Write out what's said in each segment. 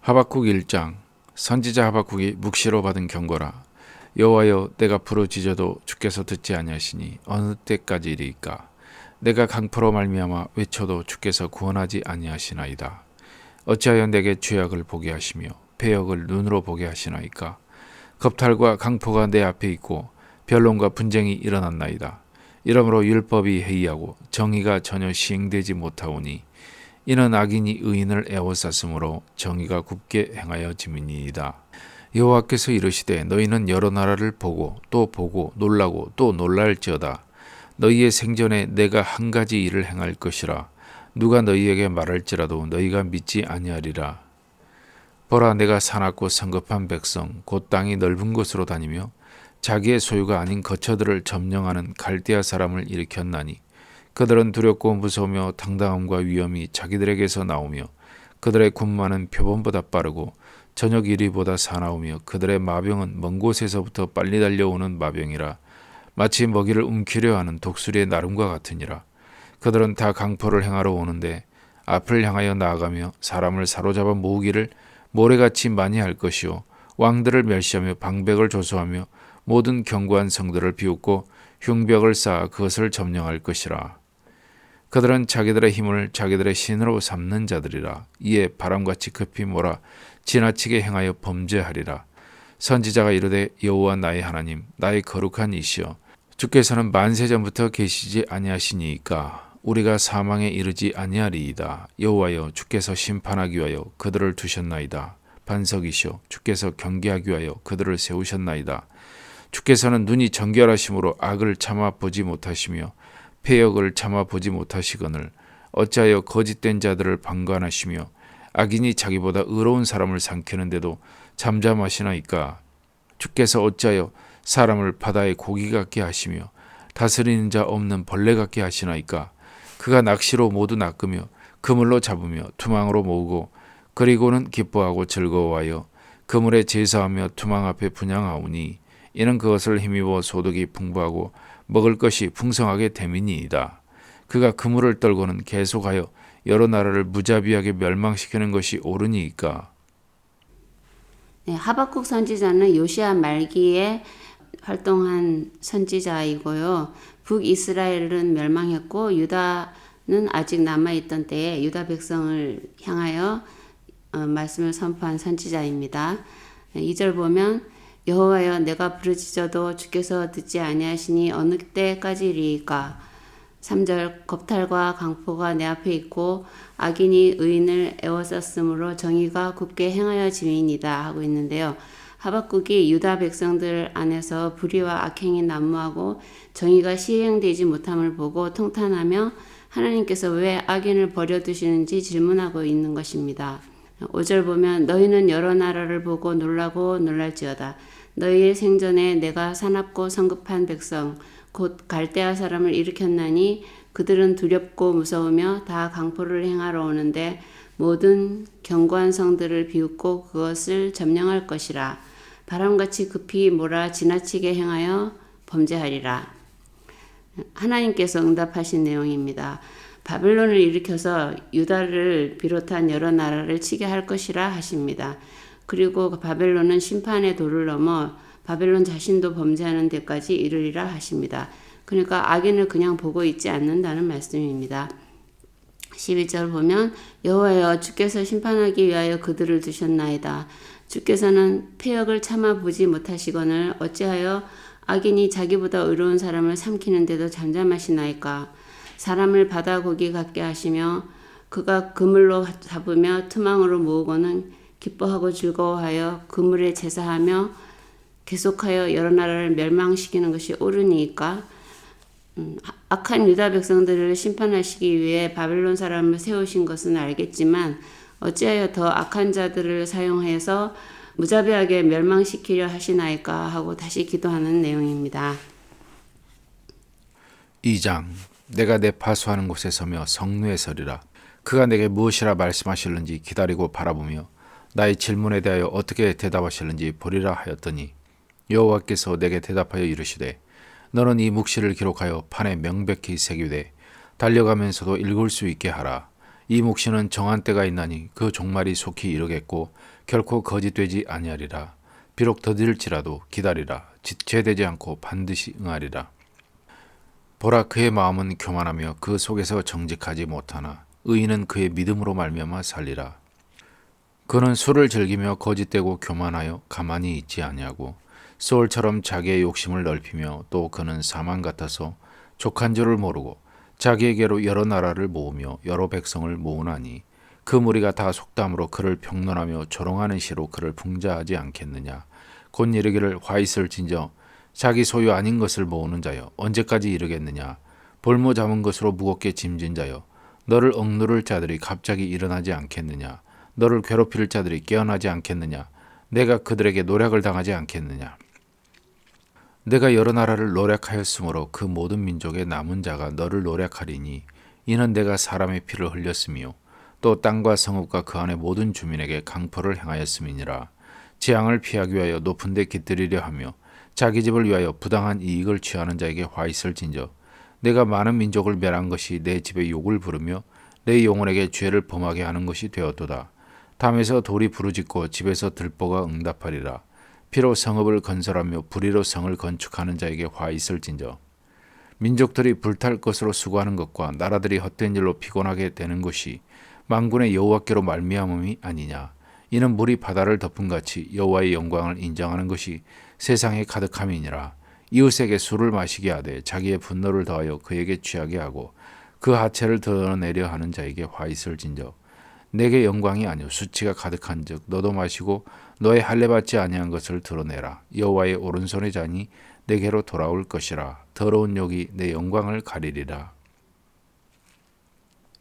하박국 1장. 선지자 하박국이 묵시로 받은 경고라. 여호와여, 내가 부르짖어도 주께서 듣지 아니하시니 어느 때까지이리까. 내가 강포로 말미암아 외쳐도 주께서 구원하지 아니하시나이다. 어찌하여 내게 죄악을 보게 하시며 패역을 눈으로 보게 하시나이까. 겁탈과 강포가 내 앞에 있고 변론과 분쟁이 일어났나이다. 이러므로 율법이 해이하고 정의가 전혀 시행되지 못하오니 이는 악인이 의인을 애워쌌으므로 정의가 굽게 행하여 짐이니이다. 여호와께서 이르시되 너희는 여러 나라를 보고 또 보고 놀라고 또 놀랄지어다. 너희의 생전에 내가 한 가지 일을 행할 것이라. 누가 너희에게 말할지라도 너희가 믿지 아니하리라. 보라, 내가 사납고 성급한 백성 곧 땅이 넓은 곳으로 다니며 자기의 소유가 아닌 거처들을 점령하는 갈대아 사람을 일으켰나니 그들은 두렵고 무서우며 당당함과 위엄이 자기들에게서 나오며 그들의 군마는 표범보다 빠르고 저녁 이리보다 사나우며 그들의 마병은 먼 곳에서부터 빨리 달려오는 마병이라. 마치 먹이를 움키려 하는 독수리의 나름과 같으니라. 그들은 다 강포를 행하러 오는데 앞을 향하여 나아가며 사람을 사로잡아 모으기를 모래같이 많이 할 것이요 왕들을 멸시하며 방백을 조소하며 모든 견고한 성들을 비웃고 흉벽을 쌓아 그것을 점령할 것이라. 그들은 자기들의 힘을 자기들의 신으로 삼는 자들이라. 이에 바람같이 급히 몰아 지나치게 행하여 범죄하리라. 선지자가 이르되 여호와 나의 하나님, 나의 거룩한 이시여, 주께서는 만세 전부터 계시지 아니하시니이까 우리가 사망에 이르지 아니하리이다. 여호와여, 주께서 심판하기 위하여 그들을 두셨나이다. 반석이시여, 주께서 경계하기 위하여 그들을 세우셨나이다. 주께서는 눈이 정결하심으로 악을 참아 보지 못하시며 패역을 참아 보지 못하시거늘 어찌하여 거짓된 자들을 방관하시며 악인이 자기보다 의로운 사람을 삼키는데도 잠잠하시나이까. 주께서 어찌하여 사람을 바다의 고기 같게 하시며 다스리는 자 없는 벌레 같게 하시나이까. 그가 낚시로 모두 낚으며 그물로 잡으며 투망으로 모으고 그리고는 기뻐하고 즐거워하여 그물에 제사하며 투망 앞에 분향하오니 이는 그것을 힘입어 소득이 풍부하고 먹을 것이 풍성하게 됨이니이다. 그가 그물을 떨고는 계속하여 여러 나라를 무자비하게 멸망시키는 것이 옳으니이까. 네, 하박국 선지자는 요시야 말기에 활동한 선지자이고요. 북이스라엘은 멸망했고 유다는 아직 남아있던 때에 유다 백성을 향하여 말씀을 선포한 선지자입니다. 2절 보면 여호와여, 내가 부르짖어도 주께서 듣지 아니하시니 어느 때까지리이까. 3절 겁탈과 강포가 내 앞에 있고 악인이 의인을 애워쌌으므로 정의가 굽게 행하여 짐이니이다 하고 있는데요. 하박국이 유다 백성들 안에서 불의와 악행이 난무하고 정의가 시행되지 못함을 보고 통탄하며 하나님께서 왜 악인을 버려두시는지 질문하고 있는 것입니다. 5절 보면 너희는 여러 나라를 보고 놀라고 놀랄지어다. 너희의 생전에 내가 사납고 성급한 백성 곧 갈대아 사람을 일으켰나니 그들은 두렵고 무서우며 다 강포를 행하러 오는데 모든 견고한 성들을 비웃고 그것을 점령할 것이라. 바람같이 급히 몰아 지나치게 행하여 범죄하리라. 하나님께서 응답하신 내용입니다. 바벨론을 일으켜서 유다를 비롯한 여러 나라를 치게 할 것이라 하십니다. 그리고 바벨론은 심판의 도를 넘어 바벨론 자신도 범죄하는 데까지 이르리라 하십니다. 그러니까 악인을 그냥 보고 있지 않는다는 말씀입니다. 11절 보면 여호와여, 주께서 심판하기 위하여 그들을 두셨나이다. 주께서는 패역을 참아 보지 못하시거늘 어찌하여 악인이 자기보다 의로운 사람을 삼키는데도 잠잠하시나이까. 사람을 바다 고기 같게 하시며 그가 그물로 잡으며 투망으로 모으고는 기뻐하고 즐거워하여 그물에 제사하며 계속하여 여러 나라를 멸망시키는 것이 옳으니까. 악한 유다 백성들을 심판하시기 위해 바벨론 사람을 세우신 것은 알겠지만 어찌하여 더 악한 자들을 사용해서 무자비하게 멸망시키려 하시나이까 하고 다시 기도하는 내용입니다. 2장. 내가 내 파수하는 곳에 서며 성루에 서리라. 그가 내게 무엇이라 말씀하실는지 기다리고 바라보며 나의 질문에 대하여 어떻게 대답하실는지 보리라 하였더니 여호와께서 내게 대답하여 이르시되 너는 이 묵시를 기록하여 판에 명백히 새기되 달려가면서도 읽을 수 있게 하라. 이 묵시는 정한 때가 있나니 그 종말이 속히 이르겠고 결코 거짓되지 아니하리라. 비록 더딜지라도 기다리라. 지체되지 않고 반드시 응하리라. 보라, 그의 마음은 교만하며 그 속에서 정직하지 못하나 의인은 그의 믿음으로 말미암아 살리라. 그는 술을 즐기며 거짓되고 교만하여 가만히 있지 아니하고 소울처럼 자기의 욕심을 넓히며 또 그는 사망 같아서 족한 줄을 모르고 자기에게로 여러 나라를 모으며 여러 백성을 모으나니 그 무리가 다 속담으로 그를 평론하며 조롱하는 시로 그를 풍자하지 않겠느냐. 곧 이르기를 화 있을진저 자기 소유 아닌 것을 모으는 자여 언제까지 이르겠느냐. 볼모 잡은 것으로 무겁게 짐진 자여 너를 억누를 자들이 갑자기 일어나지 않겠느냐. 너를 괴롭힐 자들이 깨어나지 않겠느냐. 내가 그들에게 노략을 당하지 않겠느냐. 내가 여러 나라를 노략하였으므로 그 모든 민족의 남은 자가 너를 노략하리니 이는 내가 사람의 피를 흘렸으며 또 땅과 성읍과 그 안의 모든 주민에게 강포를 행하였음이니라. 재앙을 피하기 위하여 높은 데 깃들이려 하며 자기 집을 위하여 부당한 이익을 취하는 자에게 화 있을진저 내가 많은 민족을 멸한 것이 내 집에 욕을 부르며 내 영혼에게 죄를 범하게 하는 것이 되었도다. 담에서 돌이 부르짖고 집에서 들보가 응답하리라. 피로 성읍을 건설하며 불의로 성을 건축하는 자에게 화 있을진저 민족들이 불탈 것으로 수고하는 것과 나라들이 헛된 일로 피곤하게 되는 것이 만군의 여호와께로 말미암음이 아니냐. 이는 물이 바다를 덮은 같이 여호와의 영광을 인정하는 것이 세상에 가득함이니라. 이웃에게 술을 마시게 하되 자기의 분노를 더하여 그에게 취하게 하고 그 하체를 드러내려 하는 자에게 화 있을진저 내게 영광이 아니오 수치가 가득한즉 너도 마시고 너의 할례 받지 아니한 것을 드러내라. 여호와의 오른손의 잔이 내게로 돌아올 것이라. 더러운 욕이 내 영광을 가리리라.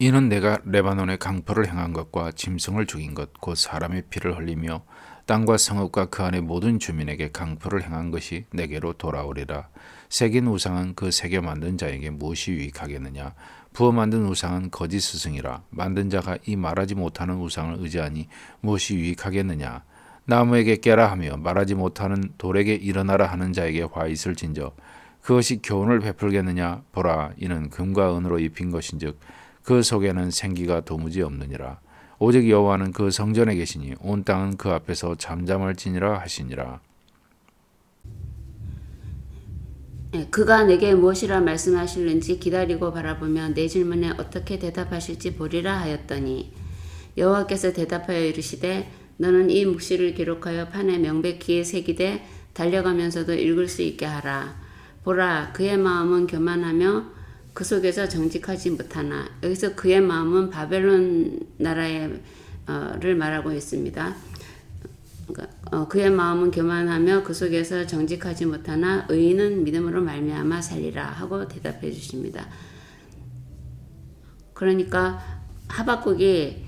이는 내가 레바논의 강포를 행한 것과 짐승을 죽인 것 곧 사람의 피를 흘리며 땅과 성읍과 그 안의 모든 주민에게 강포를 행한 것이 내게로 돌아오리라. 새긴 우상은 그 새겨 만든 자에게 무엇이 유익하겠느냐. 부어 만든 우상은 거짓 스승이라. 만든 자가 이 말하지 못하는 우상을 의지하니 무엇이 유익하겠느냐. 나무에게 깨라 하며 말하지 못하는 돌에게 일어나라 하는 자에게 화 있을진저 그것이 교훈을 베풀겠느냐. 보라, 이는 금과 은으로 입힌 것인즉 그 속에는 생기가 도무지 없느니라. 오직 여호와는 그 성전에 계시니 온 땅은 그 앞에서 잠잠할지니라 하시니라. 그가 내게 무엇이라 말씀하실는지 기다리고 바라보며 내 질문에 어떻게 대답하실지 보리라 하였더니 여호와께서 대답하여 이르시되 너는 이 묵시를 기록하여 판에 명백히 새기되 달려가면서도 읽을 수 있게 하라. 보라, 그의 마음은 교만하며 그 속에서 정직하지 못하나. 여기서 그의 마음은 바벨론 나라를 말하고 있습니다. 그의 마음은 교만하며 그 속에서 정직하지 못하나 의인은 믿음으로 말미암아 살리라 하고 대답해 주십니다. 그러니까 하박국이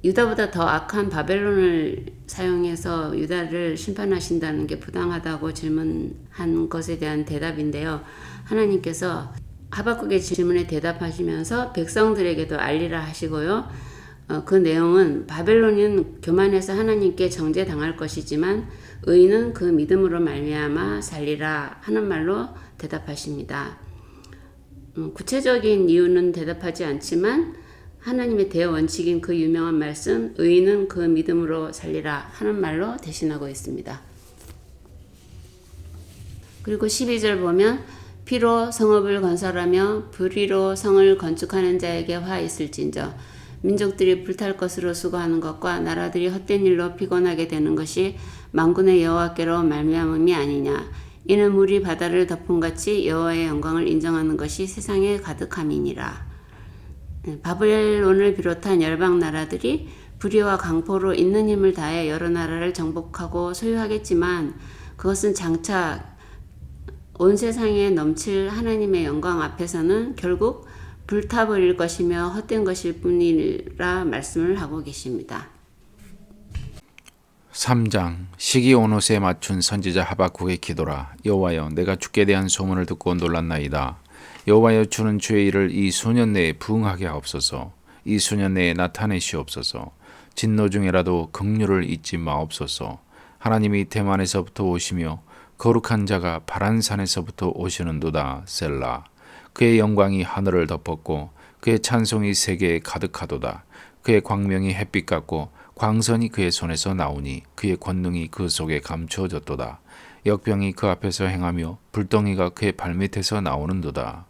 유다보다 더 악한 바벨론을 사용해서 유다를 심판하신다는 게 부당하다고 질문한 것에 대한 대답인데요. 하나님께서 하박국의 질문에 대답하시면서 백성들에게도 알리라 하시고요. 그 내용은 바벨론은 교만해서 하나님께 정죄당할 것이지만 의인은 그 믿음으로 말미암아 살리라 하는 말로 대답하십니다. 구체적인 이유는 대답하지 않지만 하나님의 대원칙인 그 유명한 말씀 의인은 그 믿음으로 살리라 하는 말로 대신하고 있습니다. 그리고 12절 보면 피로 성읍을 건설하며 불의로 성을 건축하는 자에게 화 있을진저 민족들이 불탈 것으로 수고하는 것과 나라들이 헛된 일로 피곤하게 되는 것이 만군의 여호와께로 말미암음이 아니냐. 이는 물이 바다를 덮은 같이 여호와의 영광을 인정하는 것이 세상에 가득함이니라. 바벨론을 비롯한 열방 나라들이 불의와 강포로 있는 힘을 다해 여러 나라를 정복하고 소유하겠지만 그것은 장차 온 세상에 넘칠 하나님의 영광 앞에서는 결국 불타버릴 것이며 헛된 것일 뿐이라 말씀을 하고 계십니다. 3장 시기오노스에 맞춘 선지자 하박국의 기도라. 여호와여, 내가 주께 대한 소문을 듣고 놀랐나이다. 여호와여, 주는 주의 일을 이 수년 내에 부응하게 하옵소서. 이 수년 내에 나타내시옵소서. 진노 중에라도 긍휼을 잊지 마옵소서. 하나님이 대만에서부터 오시며 거룩한 자가 바란산에서부터 오시는도다. 셀라. 그의 영광이 하늘을 덮었고 그의 찬송이 세계에 가득하도다. 그의 광명이 햇빛 같고 광선이 그의 손에서 나오니 그의 권능이 그 속에 감추어졌도다. 역병이 그 앞에서 행하며 불덩이가 그의 발밑에서 나오는도다.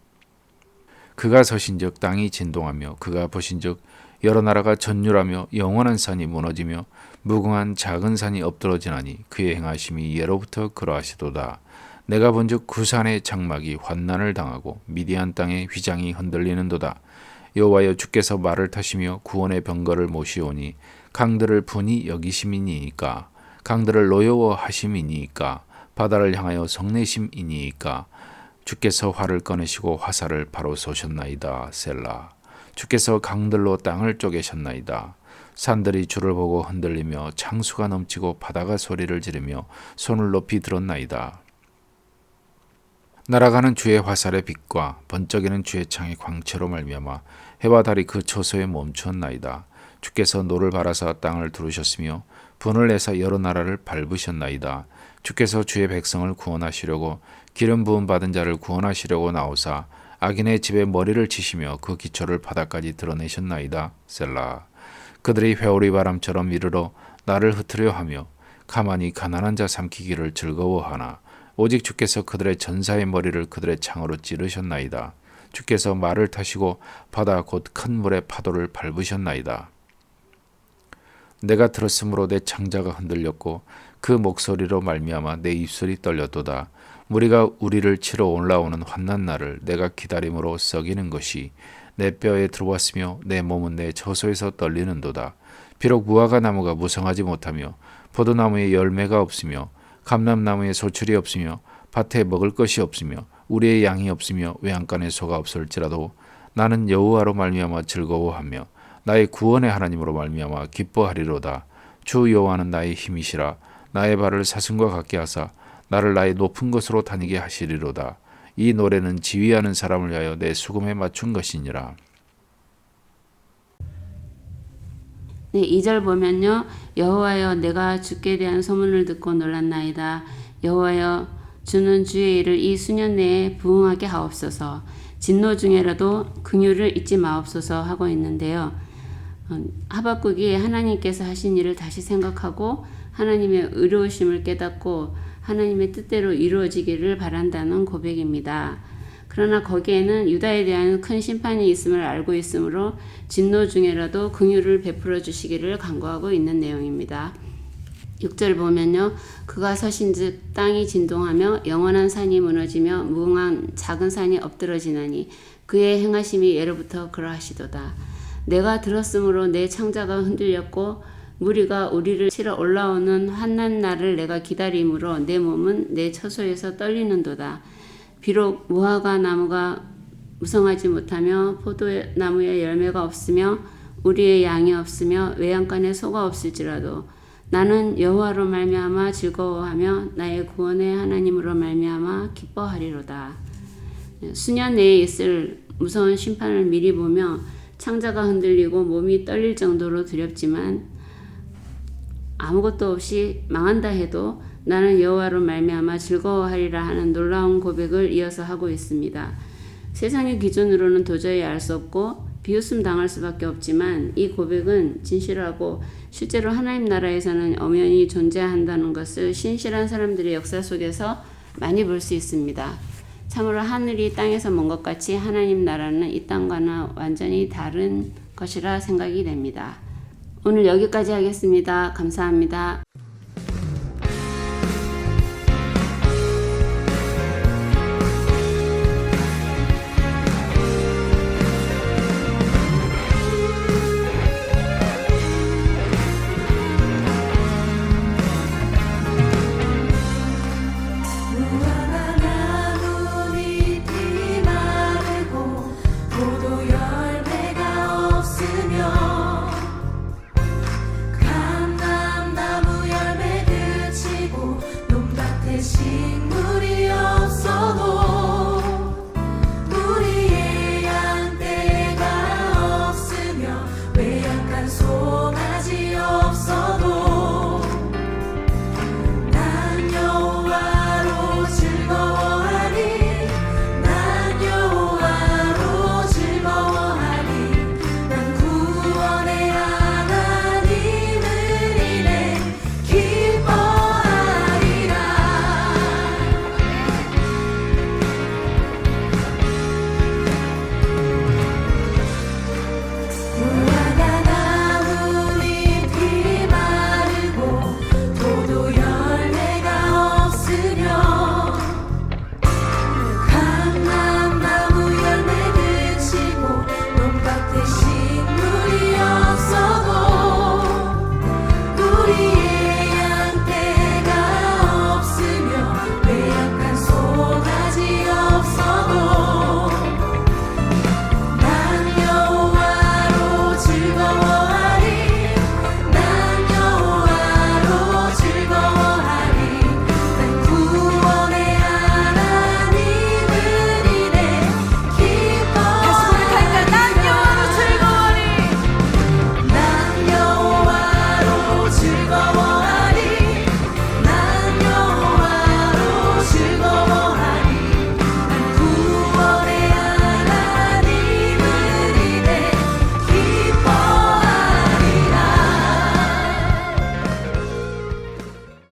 그가 서신즉 땅이 진동하며 그가 보신즉 여러 나라가 전율하며 영원한 산이 무너지며 무궁한 작은 산이 엎드러지나니 그의 행하심이 예로부터 그러하시도다. 내가 본즉 구산의 장막이 환난을 당하고 미디안 땅의 휘장이 흔들리는도다. 여호와여 주께서 말을 타시며 구원의 병거를 모시오니 강들을 분이 여기심이니이까 강들을 노여워하심이니이까 바다를 향하여 성내심이니이까 주께서 활을 꺼내시고 화살을 바로 쏘셨나이다. 셀라. 주께서 강들로 땅을 쪼개셨나이다. 산들이 주를 보고 흔들리며 창수가 넘치고 바다가 소리를 지르며 손을 높이 들었나이다. 날아가는 주의 화살의 빛과 번쩍이는 주의 창의 광채로 말미암아 해와 달이 그 초소에 멈추었나이다. 주께서 노를 바라사 땅을 두르셨으며 분을 내사 여러 나라를 밟으셨나이다. 주께서 주의 백성을 구원하시려고 기름 부음 받은 자를 구원하시려고 나오사 악인의 집에 머리를 치시며 그 기초를 바닥까지 드러내셨나이다. 셀라. 그들이 회오리 바람처럼 이르러 나를 흩으려 하며 가만히 가난한 자 삼키기를 즐거워하나 오직 주께서 그들의 전사의 머리를 그들의 창으로 찌르셨나이다. 주께서 말을 타시고 바다 곧 큰 물의 파도를 밟으셨나이다. 내가 들었으므로 내 창자가 흔들렸고 그 목소리로 말미암아 내 입술이 떨렸도다. 무리가 우리를 치러 올라오는 환난 날을 내가 기다림으로 썩이는 것이 내 뼈에 들어왔으며 내 몸은 내 처소에서 떨리는도다. 비록 무화과 나무가 무성하지 못하며 포도나무에 열매가 없으며 감람나무에 소출이 없으며 밭에 먹을 것이 없으며 우리의 양이 없으며 외양간에 소가 없을지라도 나는 여호와로 말미암아 즐거워하며 나의 구원의 하나님으로 말미암아 기뻐하리로다. 주 여호와는 나의 힘이시라. 나의 발을 사슴과 같게 하사 나를 나의 높은 곳으로 다니게 하시리로다. 이 노래는 지휘하는 사람을 위하여 내 수금에 맞춘 것이니라. 네, 2절 보면요. 여호와여 내가 주께 대한 소문을 듣고 놀랐나이다. 여호와여 주는 주의 일을 이 수년 내에 부응하게 하옵소서. 진노 중에라도 긍휼을 잊지 마옵소서 하고 있는데요. 하박국이 하나님께서 하신 일을 다시 생각하고 하나님의 의로우심을 깨닫고 하나님의 뜻대로 이루어지기를 바란다는 고백입니다. 그러나 거기에는 유다에 대한 큰 심판이 있음을 알고 있으므로 진노 중에라도 긍휼을 베풀어 주시기를 간구하고 있는 내용입니다. 6절 보면요. 그가 서신즉 땅이 진동하며 영원한 산이 무너지며 무궁한 작은 산이 엎드러지나니 그의 행하심이 예로부터 그러하시도다. 내가 들었으므로 내 창자가 흔들렸고 무리가 우리를 치러 올라오는 환난 날을 내가 기다림으로 내 몸은 내 처소에서 떨리는도다. 비록 무화과 나무가 무성하지 못하며 포도나무에 열매가 없으며 우리의 양이 없으며 외양간에 소가 없을지라도 나는 여호와로 말미암아 즐거워하며 나의 구원의 하나님으로 말미암아 기뻐하리로다. 수년 내에 있을 무서운 심판을 미리 보며 창자가 흔들리고 몸이 떨릴 정도로 두렵지만 아무것도 없이 망한다 해도 나는 여호와로 말미암아 즐거워하리라 하는 놀라운 고백을 이어서 하고 있습니다. 세상의 기준으로는 도저히 알 수 없고 비웃음 당할 수밖에 없지만 이 고백은 진실하고 실제로 하나님 나라에서는 엄연히 존재한다는 것을 신실한 사람들의 역사 속에서 많이 볼 수 있습니다. 참으로 하늘이 땅에서 먼 것 같이 하나님 나라는 이 땅과는 완전히 다른 것이라 생각이 됩니다. 오늘 여기까지 하겠습니다. 감사합니다.